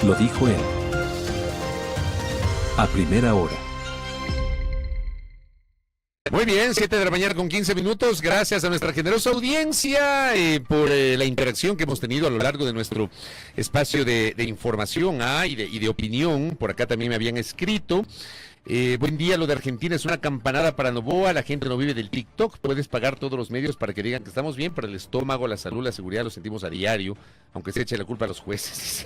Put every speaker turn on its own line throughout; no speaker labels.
Lo dijo él. A primera hora.
Muy bien, 7 de la mañana con 15 minutos. Gracias a nuestra generosa audiencia por la interacción que hemos tenido a lo largo de nuestro espacio de información y de opinión. Por acá también me habían escrito. Buen día, lo de Argentina es una campanada para Noboa, la gente no vive del TikTok, puedes pagar todos los medios para que digan que estamos bien, pero el estómago, la salud, la seguridad lo sentimos a diario, aunque se eche la culpa a los jueces.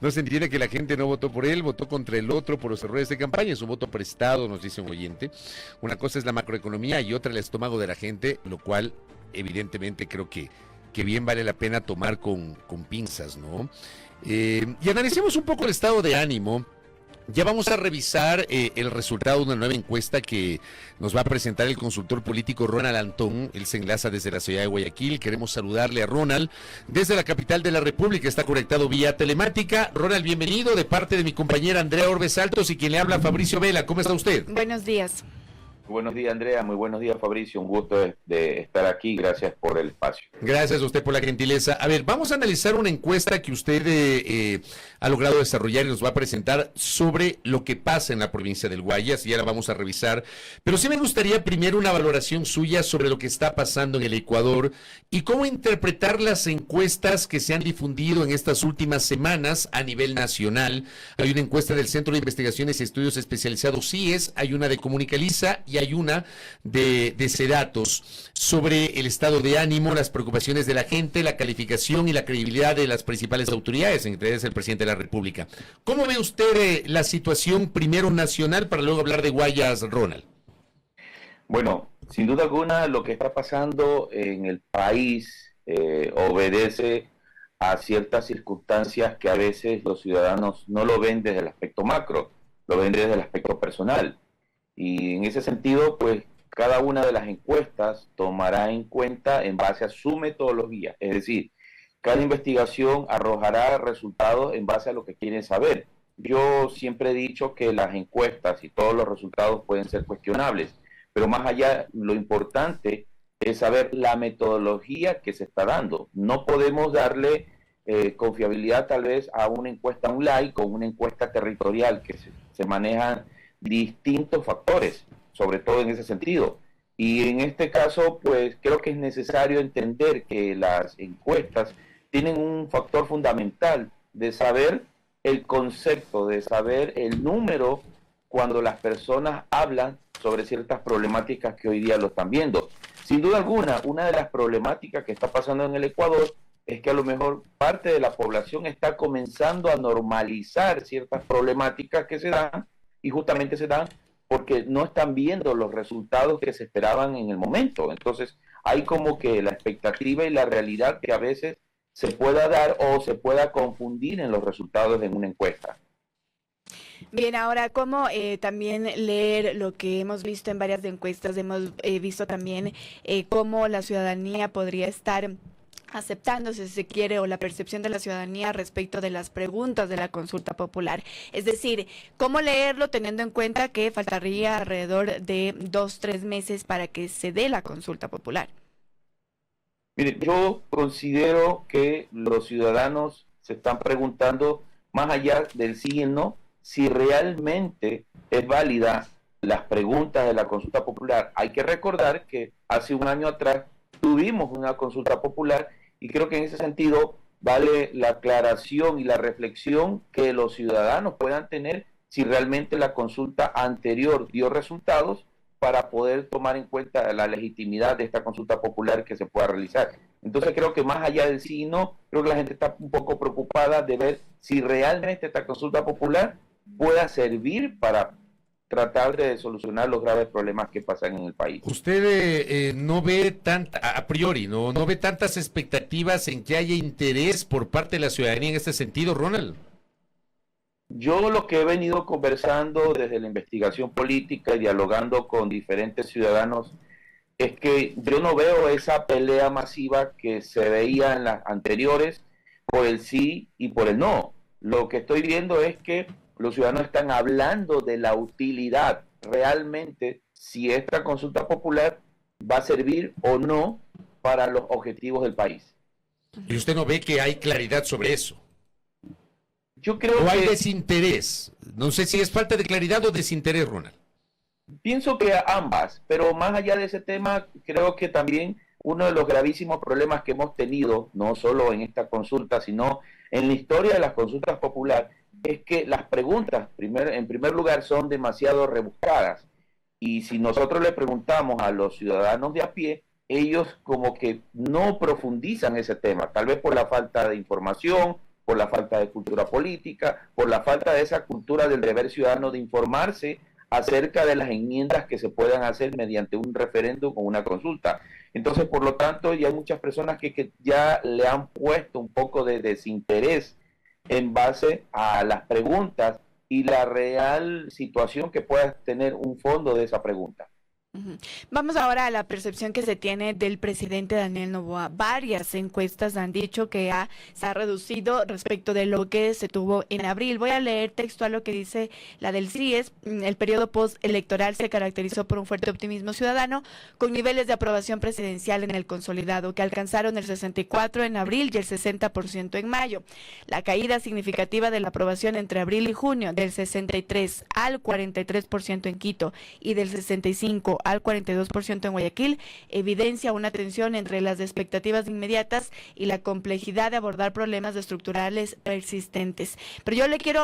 No se entiende que la gente no votó por él, votó contra el otro por los errores de campaña, es un voto prestado, nos dice un oyente. Una cosa es la macroeconomía y otra el estómago de la gente, lo cual evidentemente creo que bien vale la pena tomar con pinzas, ¿no? Y analicemos un poco el estado de ánimo. Ya vamos a revisar el resultado de una nueva encuesta que nos va a presentar el consultor político Ronald Antón. Él se enlaza desde la ciudad de Guayaquil. Queremos saludarle a Ronald desde la capital de la República. Está conectado vía telemática. Ronald, bienvenido de parte de mi compañera Andrea Orbes Altos y quien le habla Fabricio Vela. ¿Cómo está usted?
Buenos días.
Buenos días, Andrea. Muy buenos días, Fabricio. Un gusto de estar aquí. Gracias por el espacio.
Gracias a usted por la gentileza. A ver, vamos a analizar una encuesta que usted ha logrado desarrollar y nos va a presentar sobre lo que pasa en la provincia del Guayas, y ahora vamos a revisar. Pero sí me gustaría primero una valoración suya sobre lo que está pasando en el Ecuador y cómo interpretar las encuestas que se han difundido en estas últimas semanas a nivel nacional. Hay una encuesta del Centro de Investigaciones y Estudios Especializados CIES, hay una de Comunicaliza y hay una de Sedatos sobre el estado de ánimo, las preocupaciones de la gente, la calificación y la credibilidad de las principales autoridades, entre ellas el presidente de la República. ¿Cómo ve usted la situación primero nacional para luego hablar de Guayas, Ronald?
Bueno, sin duda alguna lo que está pasando en el país obedece a ciertas circunstancias que a veces los ciudadanos no lo ven desde el aspecto macro, lo ven desde el aspecto personal. Y en ese sentido, pues, cada una de las encuestas tomará en cuenta en base a su metodología. Es decir, cada investigación arrojará resultados en base a lo que quieren saber. Yo siempre he dicho que las encuestas y todos los resultados pueden ser cuestionables, pero más allá, lo importante es saber la metodología que se está dando. No podemos darle confiabilidad tal vez a una encuesta online o una encuesta territorial que se manejan distintos factores, sobre todo en ese sentido. Y en este caso, pues creo que es necesario entender que las encuestas tienen un factor fundamental de saber el concepto, de saber el número cuando las personas hablan sobre ciertas problemáticas que hoy día lo están viendo. Sin duda alguna, una de las problemáticas que está pasando en el Ecuador es que a lo mejor parte de la población está comenzando a normalizar ciertas problemáticas que se dan, y justamente se dan porque no están viendo los resultados que se esperaban en el momento. Entonces hay como que la expectativa y la realidad que a veces se pueda dar o se pueda confundir en los resultados de una encuesta.
Bien, ahora, ¿cómo también leer lo que hemos visto en varias encuestas? Hemos visto también cómo la ciudadanía podría estar aceptándose, si se quiere, o la percepción de la ciudadanía respecto de las preguntas de la consulta popular. Es decir, ¿cómo leerlo teniendo en cuenta que faltaría alrededor de 2-3 meses para que se dé la consulta popular?
Mire, yo considero que los ciudadanos se están preguntando, más allá del sí y el no, si realmente es válida las preguntas de la consulta popular. Hay que recordar que hace un año atrás tuvimos una consulta popular y creo que en ese sentido vale la aclaración y la reflexión que los ciudadanos puedan tener si realmente la consulta anterior dio resultados para poder tomar en cuenta la legitimidad de esta consulta popular que se pueda realizar. Entonces creo que más allá del sí y no, creo que la gente está un poco preocupada de ver si realmente esta consulta popular pueda servir para tratar de solucionar los graves problemas que pasan en el país.
Usted no ve a priori, no ve tantas expectativas en que haya interés por parte de la ciudadanía en este sentido, Ronald.
Yo lo que he venido conversando desde la investigación política y dialogando con diferentes ciudadanos es que yo no veo esa pelea masiva que se veía en las anteriores por el sí y por el no. Lo que estoy viendo es que los ciudadanos están hablando de la utilidad realmente, si esta consulta popular va a servir o no para los objetivos del país.
¿Y usted no ve que hay claridad sobre eso?
Yo creo
¿O hay
que
desinterés? No sé si es falta de claridad o desinterés, Ronald.
pienso que ambas, pero más allá de ese tema, creo que también uno de los gravísimos problemas que hemos tenido, no solo en esta consulta, sino en la historia de las consultas populares, es que las preguntas, en primer lugar, son demasiado rebuscadas. Y si nosotros le preguntamos a los ciudadanos de a pie, ellos como que no profundizan ese tema, tal vez por la falta de información, por la falta de cultura política, por la falta de esa cultura del deber ciudadano de informarse acerca de las enmiendas que se puedan hacer mediante un referéndum o una consulta. Entonces, por lo tanto, ya hay muchas personas que ya le han puesto un poco de desinterés en base a las preguntas y la real situación que pueda tener un fondo de esa pregunta.
Ujú. Vamos ahora a la percepción que se tiene del presidente Daniel Noboa. Varias encuestas han dicho que se ha reducido respecto de lo que se tuvo en abril. Voy a leer textual lo que dice la del CIES. El periodo postelectoral se caracterizó por un fuerte optimismo ciudadano, con niveles de aprobación presidencial en el consolidado, que alcanzaron el 64% en abril y el 60% en mayo. La caída significativa de la aprobación entre abril y junio, del 63 al 43% en Quito y del 65 al 42% en Guayaquil, evidencia una tensión entre las expectativas inmediatas y la complejidad de abordar problemas estructurales persistentes. Pero yo le quiero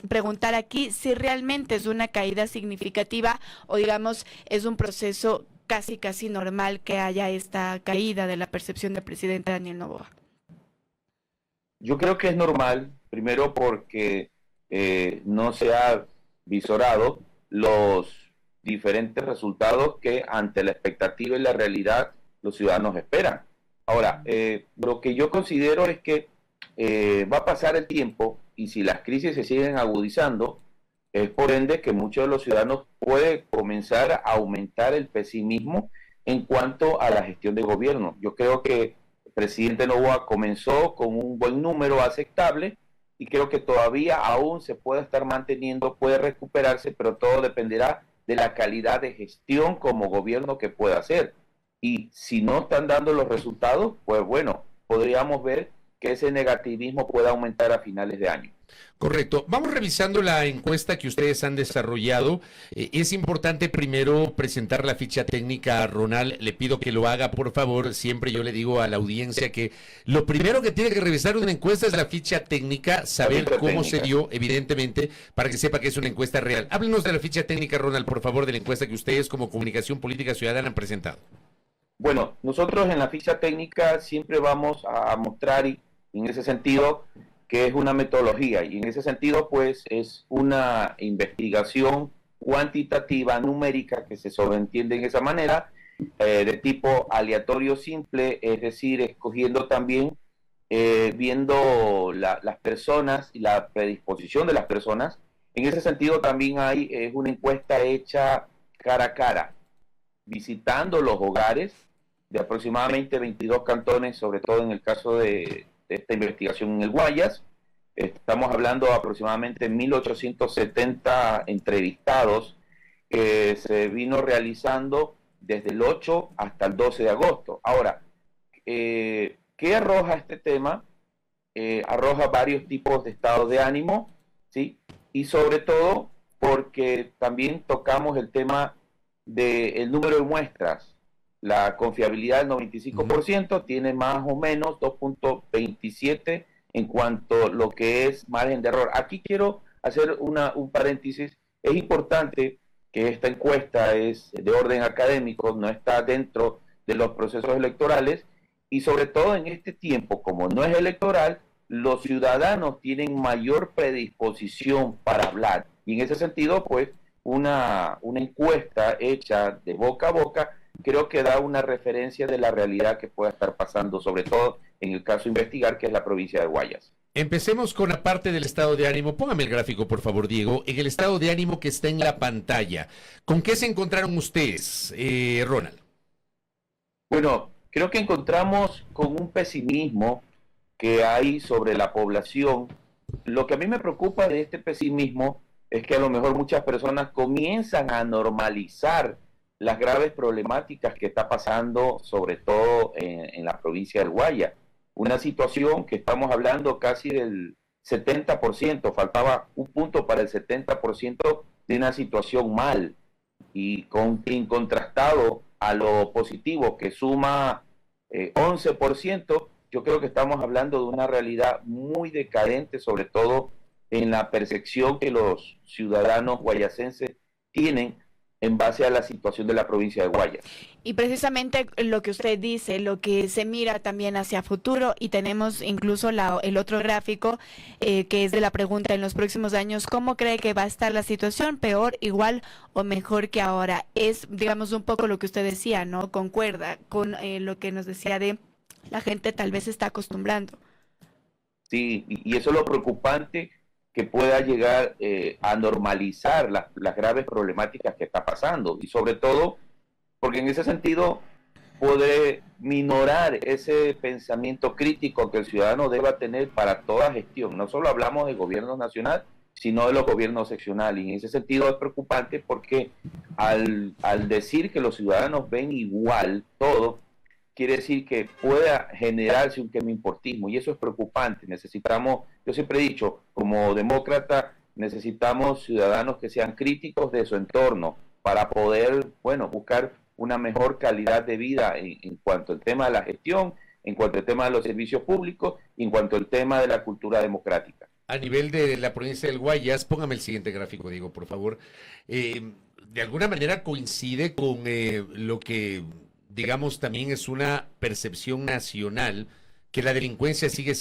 preguntar aquí si realmente es una caída significativa o, digamos, es un proceso casi normal que haya esta caída de la percepción del presidente Daniel Noboa.
Yo creo que es normal, primero porque no se ha visorado los diferentes resultados que ante la expectativa y la realidad los ciudadanos esperan. Ahora, lo que yo considero es que va a pasar el tiempo y si las crisis se siguen agudizando, es por ende que muchos de los ciudadanos puede comenzar a aumentar el pesimismo en cuanto a la gestión de gobierno. Yo creo que el presidente Noboa comenzó con un buen número aceptable y creo que todavía aún se puede estar manteniendo, puede recuperarse, pero todo dependerá de la calidad de gestión como gobierno que pueda hacer. Y si no están dando los resultados, pues bueno, podríamos ver que ese negativismo pueda aumentar a finales de año.
Correcto. Vamos revisando la encuesta que ustedes han desarrollado. Es importante primero presentar la ficha técnica a Ronald. Le pido que lo haga, por favor. Siempre yo le digo a la audiencia que lo primero que tiene que revisar una encuesta es la ficha técnica, saber cómo se dio, evidentemente, para que sepa que es una encuesta real. Háblenos de la ficha técnica, Ronald, por favor, de la encuesta que ustedes como Comunicación Política Ciudadana han presentado.
Bueno, nosotros en la ficha técnica siempre vamos a mostrar, y en ese sentido, que es una metodología y en ese sentido pues es una investigación cuantitativa, numérica, que se sobreentiende en esa manera, de tipo aleatorio simple, es decir, escogiendo también, viendo las personas y la predisposición de las personas. En ese sentido también es una encuesta hecha cara a cara, visitando los hogares de aproximadamente 22 cantones, sobre todo en el caso de esta investigación en el Guayas. Estamos hablando de aproximadamente 1.870 entrevistados que se vino realizando desde el 8 hasta el 12 de agosto. Ahora, ¿qué arroja este tema? Arroja varios tipos de estados de ánimo, ¿sí? Y sobre todo porque también tocamos el tema del número de muestras. La confiabilidad del 95% tiene más o menos 2.27 en cuanto a lo que es margen de error. Aquí quiero hacer un paréntesis. Es importante que esta encuesta es de orden académico, no está dentro de los procesos electorales y sobre todo en este tiempo, como no es electoral, los ciudadanos tienen mayor predisposición para hablar. Y en ese sentido, pues, una encuesta hecha de boca a boca creo que da una referencia de la realidad que pueda estar pasando, sobre todo en el caso de investigar, que es la provincia de Guayas.
Empecemos con la parte del estado de ánimo. Póngame el gráfico, por favor, Diego. En el estado de ánimo que está en la pantalla, ¿con qué se encontraron ustedes, Ronald?
Bueno, creo que encontramos con un pesimismo que hay sobre la población. Lo que a mí me preocupa de este pesimismo es que a lo mejor muchas personas comienzan a normalizar las graves problemáticas que está pasando, sobre todo en la provincia del Guayas. Una situación que estamos hablando casi del 70%, faltaba un punto para el 70% de una situación mal, y contrastado a lo positivo que suma 11%, yo creo que estamos hablando de una realidad muy decadente, sobre todo en la percepción que los ciudadanos guayacenses tienen en base a la situación de la provincia de Guayas.
Y precisamente lo que usted dice, lo que se mira también hacia futuro, y tenemos incluso el otro gráfico que es de la pregunta: en los próximos años, ¿cómo cree que va a estar la situación? ¿Peor, igual o mejor que ahora? Es, digamos, un poco lo que usted decía, ¿no? Concuerda con lo que nos decía de la gente tal vez se está acostumbrando.
Sí, y eso es lo preocupante, que pueda llegar a normalizar las graves problemáticas que está pasando, y sobre todo porque en ese sentido puede minorar ese pensamiento crítico que el ciudadano deba tener para toda gestión. No solo hablamos del gobierno nacional, sino de los gobiernos seccionales, y en ese sentido es preocupante porque al decir que los ciudadanos ven igual todo, quiere decir que pueda generarse un quemaimportismo, y eso es preocupante. Necesitamos, yo siempre he dicho, como demócrata, necesitamos ciudadanos que sean críticos de su entorno para poder, bueno, buscar una mejor calidad de vida en cuanto al tema de la gestión, en cuanto al tema de los servicios públicos, y en cuanto al tema de la cultura democrática.
A nivel de la provincia del Guayas, póngame el siguiente gráfico, Diego, por favor. De alguna manera coincide con lo que, digamos, también es una percepción nacional, que la delincuencia sigue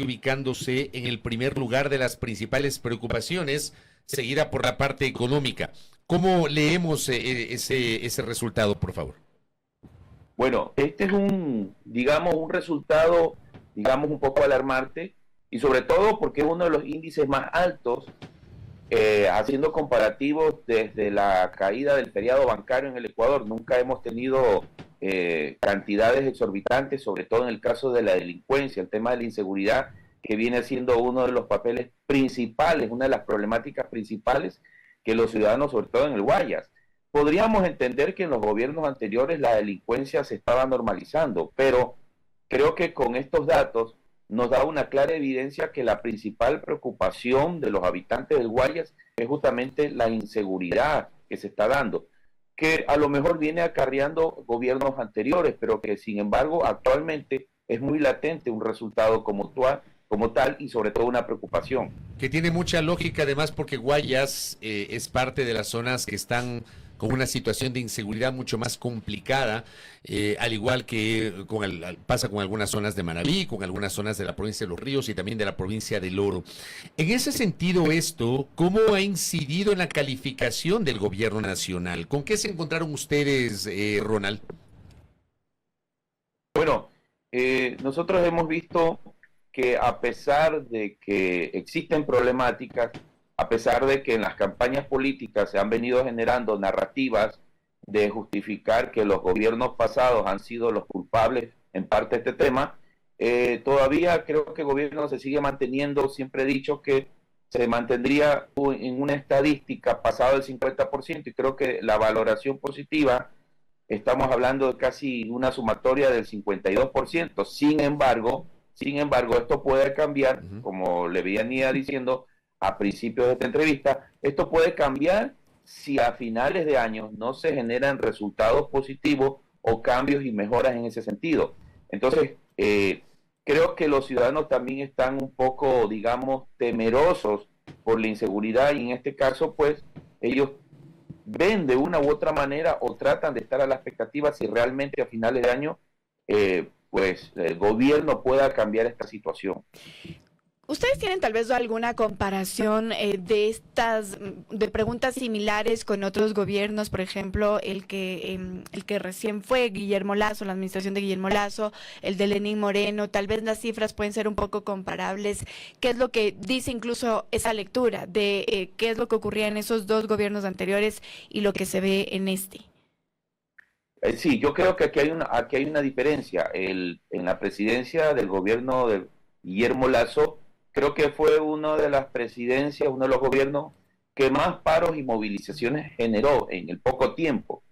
ubicándose en el primer lugar de las principales preocupaciones, seguida por la parte económica. ¿Cómo leemos ese resultado, por favor?
Bueno, este es un resultado, un poco alarmante, y sobre todo porque es uno de los índices más altos, haciendo comparativos desde la caída del feriado bancario en el Ecuador. Nunca hemos tenido cantidades exorbitantes, sobre todo en el caso de la delincuencia, el tema de la inseguridad, que viene siendo uno de los papeles principales, una de las problemáticas principales que los ciudadanos, sobre todo en el Guayas. Podríamos entender que en los gobiernos anteriores la delincuencia se estaba normalizando, pero creo que con estos datos nos da una clara evidencia que la principal preocupación de los habitantes del Guayas es justamente la inseguridad que se está dando, que a lo mejor viene acarreando gobiernos anteriores, pero que sin embargo actualmente es muy latente un resultado como tal, y sobre todo una preocupación.
Que tiene mucha lógica, además, porque Guayas es parte de las zonas que están con una situación de inseguridad mucho más complicada, al igual que pasa con algunas zonas de Manabí, con algunas zonas de la provincia de Los Ríos y también de la provincia del Oro. En ese sentido, ¿cómo ha incidido en la calificación del gobierno nacional? ¿Con qué se encontraron ustedes, Ronald?
Bueno, nosotros hemos visto que a pesar de que existen problemáticas, a pesar de que en las campañas políticas se han venido generando narrativas de justificar que los gobiernos pasados han sido los culpables en parte de este tema, todavía creo que el gobierno se sigue manteniendo. Siempre he dicho que se mantendría en una estadística pasado el 50%, y creo que la valoración positiva, estamos hablando de casi una sumatoria del 52%. Sin embargo, esto puede cambiar, como le venía diciendo a principios de esta entrevista, esto puede cambiar si a finales de año no se generan resultados positivos o cambios y mejoras en ese sentido. Entonces, creo que los ciudadanos también están un poco, temerosos por la inseguridad, y en este caso, pues, ellos ven de una u otra manera o tratan de estar a la expectativa si realmente a finales de año, pues, el gobierno pueda cambiar esta situación.
¿Ustedes tienen tal vez alguna comparación de preguntas similares con otros gobiernos? Por ejemplo, el que recién fue Guillermo Lasso, la administración de Guillermo Lasso, el de Lenín Moreno. Tal vez las cifras pueden ser un poco comparables. ¿Qué es lo que dice incluso esa lectura de qué es lo que ocurría en esos dos gobiernos anteriores y lo que se ve en este?
Sí, yo creo que aquí hay una diferencia. En la presidencia del gobierno de Guillermo Lasso, creo que fue una de las presidencias, uno de los gobiernos que más paros y movilizaciones generó en el poco tiempo.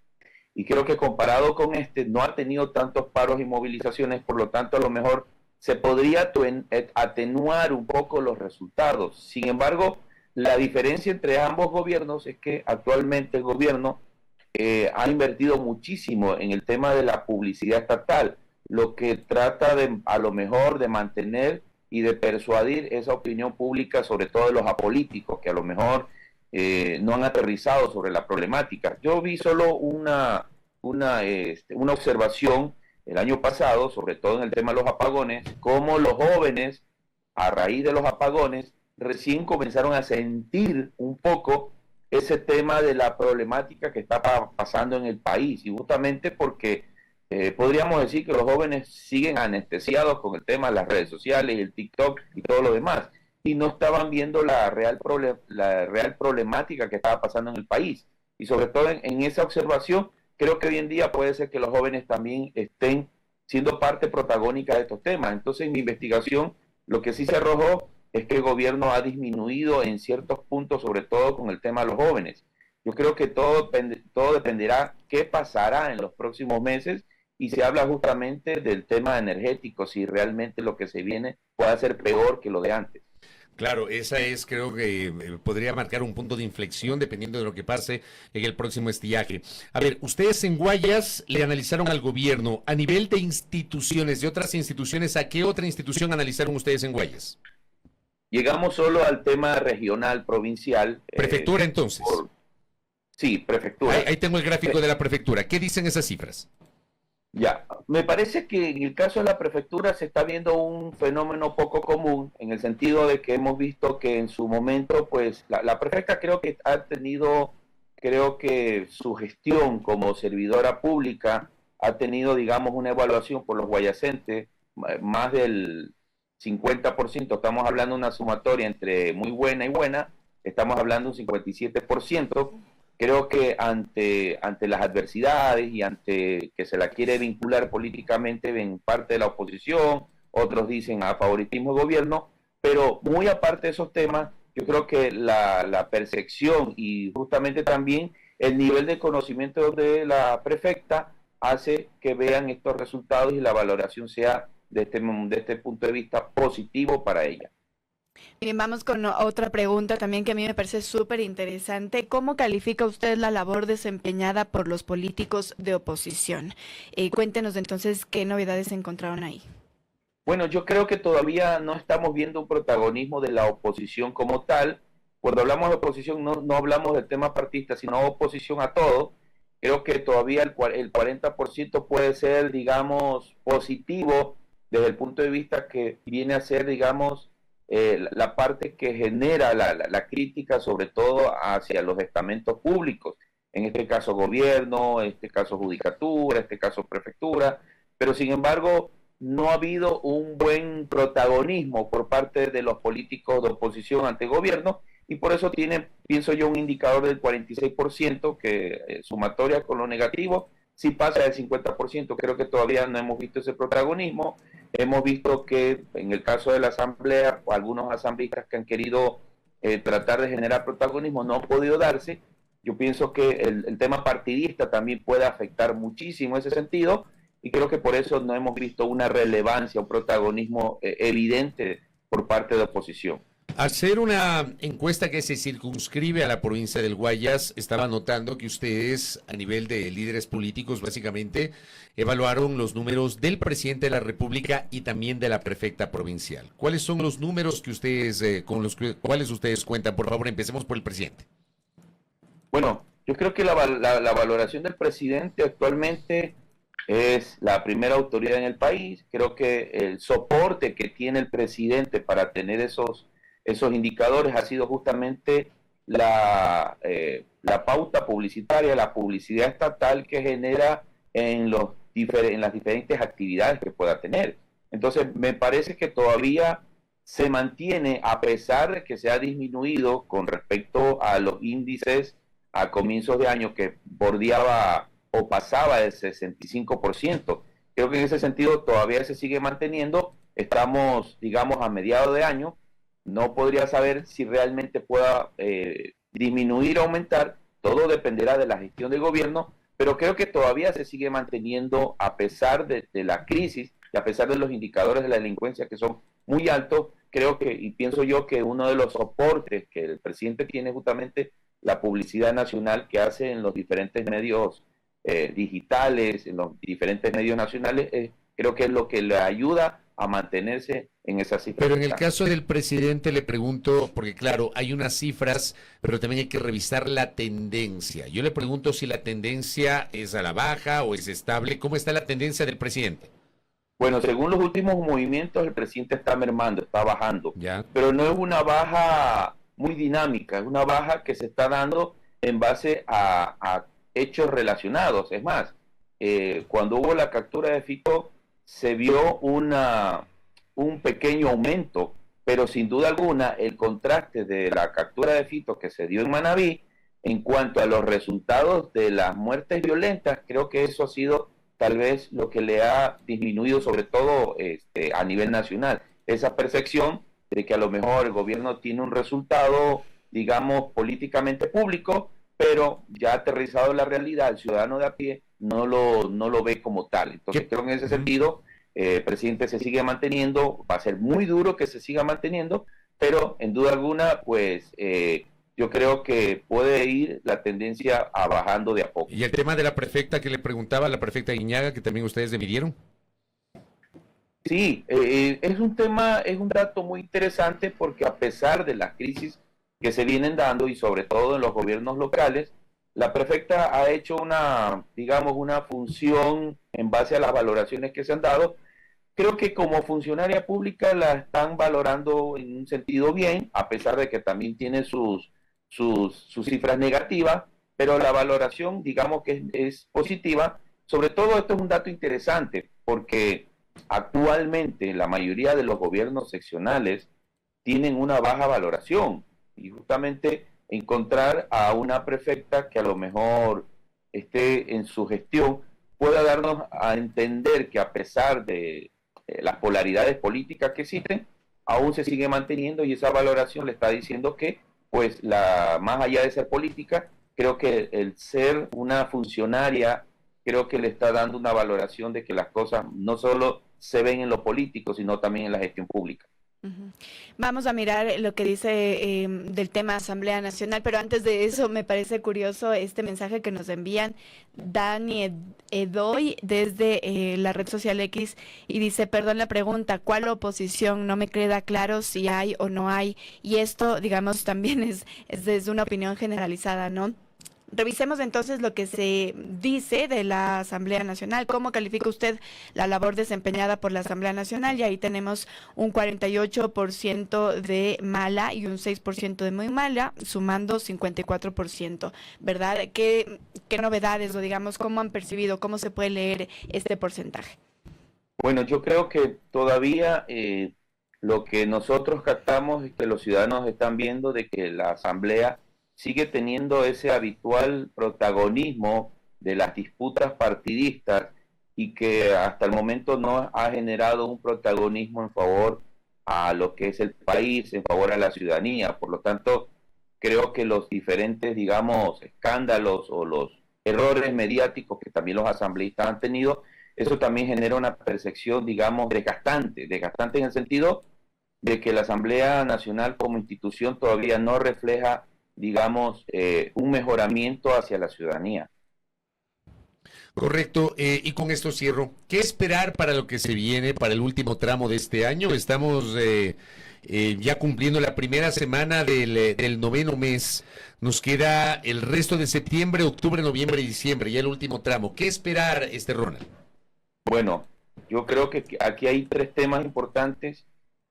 Y creo que comparado con este, no ha tenido tantos paros y movilizaciones, por lo tanto, a lo mejor se podría atenuar un poco los resultados. Sin embargo, la diferencia entre ambos gobiernos es que actualmente el gobierno ha invertido muchísimo en el tema de la publicidad estatal, lo que trata de, a lo mejor, de mantener y de persuadir esa opinión pública, sobre todo de los apolíticos, que a lo mejor no han aterrizado sobre la problemática. Yo vi solo una observación el año pasado, sobre todo en el tema de los apagones, cómo los jóvenes, a raíz de los apagones, recién comenzaron a sentir un poco ese tema de la problemática que está pasando en el país, y justamente porque podríamos decir que los jóvenes siguen anestesiados con el tema de las redes sociales, el TikTok y todo lo demás, y no estaban viendo la real problemática que estaba pasando en el país. Y sobre todo en esa observación, creo que hoy en día puede ser que los jóvenes también estén siendo parte protagónica de estos temas. Entonces, en mi investigación, lo que sí se arrojó es que el gobierno ha disminuido en ciertos puntos, sobre todo con el tema de los jóvenes. Yo creo que todo dependerá qué pasará en los próximos meses, y se habla justamente del tema energético, si realmente lo que se viene puede ser peor que lo de antes.
Claro, esa es, creo que podría marcar un punto de inflexión dependiendo de lo que pase en el próximo estiaje. A ver, ustedes en Guayas le analizaron al gobierno a nivel de instituciones, de otras instituciones. ¿A qué otra institución analizaron ustedes en Guayas?
Llegamos solo al tema regional, provincial.
¿Prefectura entonces?
Sí, prefectura.
Ahí tengo el gráfico de la prefectura. ¿Qué dicen esas cifras?
Ya, me parece que en el caso de la prefectura se está viendo un fenómeno poco común, en el sentido de que hemos visto que en su momento, pues, la prefecta creo que ha tenido, su gestión como servidora pública ha tenido, digamos, una evaluación por los guayacenses, más del 50%, estamos hablando de una sumatoria entre muy buena y buena, estamos hablando de un 57%. Creo que ante las adversidades y ante que se la quiere vincular políticamente en parte de la oposición, otros dicen a favoritismo de gobierno, pero muy aparte de esos temas, yo creo que la percepción y justamente también el nivel de conocimiento de la prefecta hace que vean estos resultados y la valoración sea de este punto de vista positivo para ella.
Miren, vamos con otra pregunta también que a mí me parece súper interesante. ¿Cómo califica usted la labor desempeñada por los políticos de oposición? Cuéntenos entonces qué novedades encontraron ahí.
Bueno, yo creo que todavía no estamos viendo un protagonismo de la oposición como tal. Cuando hablamos de oposición no hablamos del tema partista, sino oposición a todo. Creo que todavía el 40% puede ser, digamos, positivo desde el punto de vista que viene a ser, digamos, la parte que genera la crítica, sobre todo hacia los estamentos públicos, en este caso gobierno, en este caso judicatura, en este caso prefectura, pero sin embargo no ha habido un buen protagonismo por parte de los políticos de oposición ante gobierno, y por eso tiene, pienso yo, un indicador del 46%, que sumatoria con lo negativo, si pasa del 50%, creo que todavía no hemos visto ese protagonismo. Hemos visto que en el caso de la asamblea, algunos asambleístas que han querido tratar de generar protagonismo no ha podido darse. Yo pienso que el tema partidista también puede afectar muchísimo ese sentido, y creo que por eso no hemos visto una relevancia, un protagonismo evidente por parte de la oposición.
Hacer una encuesta que se circunscribe a la provincia del Guayas, estaba notando que ustedes, a nivel de líderes políticos, básicamente, evaluaron los números del presidente de la República y también de la prefecta provincial. ¿Cuáles son los números que ustedes, con los cuales ustedes cuentan? Por favor, empecemos por el presidente.
Bueno, yo creo que la valoración del presidente actualmente es la primera autoridad en el país. Creo que el soporte que tiene el presidente para tener esos indicadores ha sido justamente la pauta publicitaria, la publicidad estatal que genera en las diferentes actividades que pueda tener. Entonces, me parece que todavía se mantiene, a pesar de que se ha disminuido con respecto a los índices a comienzos de año que bordeaba o pasaba del 65%. Creo que en ese sentido todavía se sigue manteniendo. Estamos, digamos, a mediados de año. No podría saber si realmente pueda disminuir o aumentar. Todo dependerá de la gestión del gobierno, pero creo que todavía se sigue manteniendo, a pesar de la crisis, y a pesar de los indicadores de la delincuencia que son muy altos, creo que, y pienso yo que uno de los soportes que el presidente tiene justamente la publicidad nacional que hace en los diferentes medios digitales, en los diferentes medios nacionales, creo que es lo que le ayuda a mantenerse en esas cifras.
Pero en el caso del presidente le pregunto, porque claro, hay unas cifras, pero también hay que revisar la tendencia. Yo le pregunto si la tendencia es a la baja o es estable. ¿Cómo está la tendencia del presidente?
Bueno, según los últimos movimientos, el presidente está mermando, está bajando.
Ya.
Pero no es una baja muy dinámica, es una baja que se está dando en base a hechos relacionados. Es más, cuando hubo la captura de Fito, se vio un pequeño aumento, pero sin duda alguna el contraste de la captura de Fito que se dio en Manabí en cuanto a los resultados de las muertes violentas, creo que eso ha sido tal vez lo que le ha disminuido sobre todo a nivel nacional, esa percepción de que a lo mejor el gobierno tiene un resultado, digamos, políticamente público, pero ya aterrizado en la realidad, el ciudadano de a pie no lo ve como tal. Entonces creo que en ese sentido el presidente se sigue manteniendo, va a ser muy duro que se siga manteniendo, pero en duda alguna, pues yo creo que puede ir la tendencia a bajando de a poco.
Y el tema de la prefecta que le preguntaba, la prefecta Guiñaga, que también ustedes le midieron.
Sí, es un tema, es un dato muy interesante porque a pesar de las crisis que se vienen dando y sobre todo en los gobiernos locales, la prefecta ha hecho una, digamos, una función en base a las valoraciones que se han dado. Creo que como funcionaria pública la están valorando en un sentido bien, a pesar de que también tiene sus cifras negativas, pero la valoración, digamos que es positiva. Sobre todo esto es un dato interesante, porque actualmente la mayoría de los gobiernos seccionales tienen una baja valoración, y justamente encontrar a una prefecta que a lo mejor esté en su gestión pueda darnos a entender que a pesar de las polaridades políticas que existen, aún se sigue manteniendo, y esa valoración le está diciendo que, pues, más allá de ser política, creo que el ser una funcionaria, creo que le está dando una valoración de que las cosas no solo se ven en lo político, sino también en la gestión pública.
Ujú. Vamos a mirar lo que dice del tema Asamblea Nacional, pero antes de eso me parece curioso este mensaje que nos envían Dani Edoy desde la red social X y dice, perdón la pregunta, ¿cuál oposición? No me queda claro si hay o no hay, y esto, digamos, también es una opinión generalizada, ¿no? Revisemos entonces lo que se dice de la Asamblea Nacional. ¿Cómo califica usted la labor desempeñada por la Asamblea Nacional? Y ahí tenemos un 48% de mala y un 6% de muy mala, sumando 54%, ¿verdad? ¿Qué novedades o digamos cómo han percibido, cómo se puede leer este porcentaje?
Bueno, yo creo que todavía lo que nosotros captamos es que los ciudadanos están viendo de que la Asamblea sigue teniendo ese habitual protagonismo de las disputas partidistas y que hasta el momento no ha generado un protagonismo en favor a lo que es el país, en favor a la ciudadanía. Por lo tanto, creo que los diferentes, digamos, escándalos o los errores mediáticos que también los asambleístas han tenido, eso también genera una percepción, digamos, desgastante en el sentido de que la Asamblea Nacional como institución todavía no refleja, digamos, un mejoramiento hacia la ciudadanía.
Correcto, y con esto cierro. ¿Qué esperar para lo que se viene, para el último tramo de este año? Estamos ya cumpliendo la primera semana del noveno mes. Nos queda el resto de septiembre, octubre, noviembre y diciembre, ya el último tramo. ¿Qué esperar, Ronald?
Bueno, yo creo que aquí hay tres temas importantes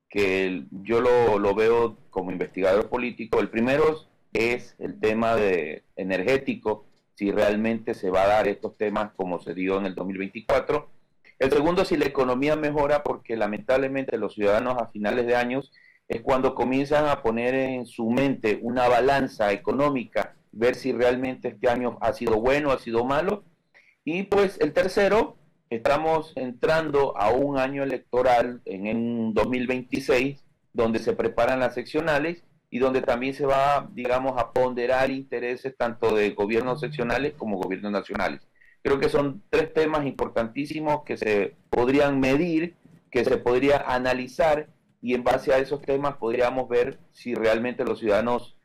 que yo lo veo como investigador político. El primero es el tema energético, si realmente se va a dar estos temas como se dio en el 2024. El segundo, si la economía mejora, porque lamentablemente los ciudadanos a finales de años es cuando comienzan a poner en su mente una balanza económica, ver si realmente este año ha sido bueno, ha sido malo. Y pues el tercero, estamos entrando a un año electoral en 2026, donde se preparan las seccionales y donde también se va, digamos, a ponderar intereses tanto de gobiernos seccionales como gobiernos nacionales. Creo que son tres temas importantísimos que se podrían medir, que se podría analizar, y en base a esos temas podríamos ver si realmente los ciudadanos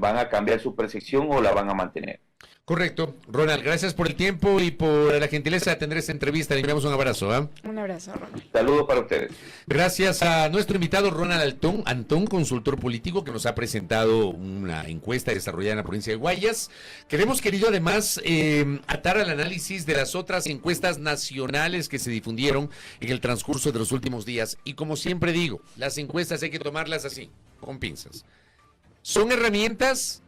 van a cambiar su percepción o la van a mantener.
Correcto. Ronald, gracias por el tiempo y por la gentileza de atender esta entrevista. Le enviamos un abrazo. ¿Eh?
Un abrazo, Ronald.
Saludos para ustedes.
Gracias a nuestro invitado Ronald Antón, consultor político, que nos ha presentado una encuesta desarrollada en la provincia de Guayas, que hemos querido además atar al análisis de las otras encuestas nacionales que se difundieron en el transcurso de los últimos días. Y como siempre digo, las encuestas hay que tomarlas así, con pinzas. Son herramientas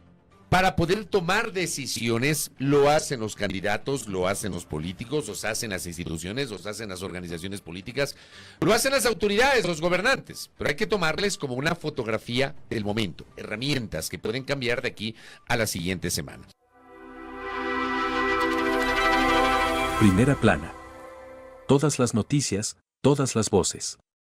para poder tomar decisiones. Lo hacen los candidatos, lo hacen los políticos, los hacen las instituciones, los hacen las organizaciones políticas, lo hacen las autoridades, los gobernantes, pero hay que tomarles como una fotografía del momento, herramientas que pueden cambiar de aquí a la siguiente semana.
Primera plana. Todas las noticias, todas las voces.